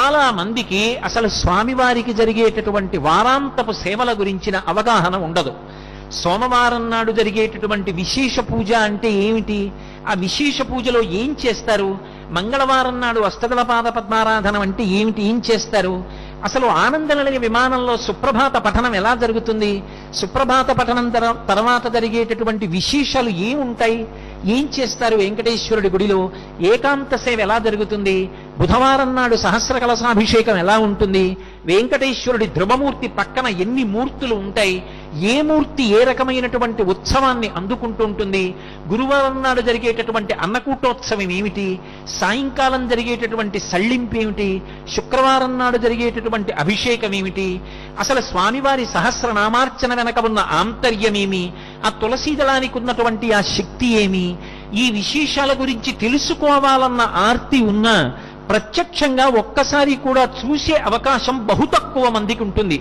చాలా మందికి అసలు స్వామివారికి జరిగేటటువంటి వారాంతపు సేవల గురించిన అవగాహన ఉండదు. సోమవారం నాడు జరిగేటటువంటి విశేష పూజ అంటే ఏమిటి, ఆ విశేష పూజలో ఏం చేస్తారు, మంగళవారం నాడు అష్టదళ పాద పద్మారాధనం అంటే ఏమిటి, ఏం చేస్తారు, అసలు ఆనందనిలయ విమానంలో సుప్రభాత పఠనం ఎలా జరుగుతుంది, సుప్రభాత పఠనం తర్వాత జరిగేటటువంటి విశేషాలు ఏముంటాయి, ఏం చేస్తారు, వెంకటేశ్వరుడి గుడిలో ఏకాంత సేవ ఎలా జరుగుతుంది, బుధవారం నాడు సహస్ర కలశాభిషేకం ఎలా ఉంటుంది, వెంకటేశ్వరుడి ధ్రువమూర్తి పక్కన ఎన్ని మూర్తులు ఉంటాయి, ఏ మూర్తి ఏ రకమైనటువంటి ఉత్సవాన్ని అందుకుంటూ ఉంటుంది, గురువారం నాడు జరిగేటటువంటి అన్నకూటోత్సవం ఏమిటి, సాయంకాలం జరిగేటటువంటి సళ్ళింపు ఏమిటి, శుక్రవారం నాడు జరిగేటటువంటి అభిషేకం ఏమిటి, అసలు స్వామివారి సహస్రనామార్చన వెనక ఉన్న ఆంతర్యమేమి, ఆ తులసీదళానికి ఉన్నటువంటి ఆ శక్తి ఏమి, ఈ విశేషాల గురించి తెలుసుకోవాలన్న ఆర్తి ఉన్నా ప్రత్యక్షంగా ఒక్కసారి కూడా చూసే అవకాశం బహు తక్కువ మందికి ఉంటుంది.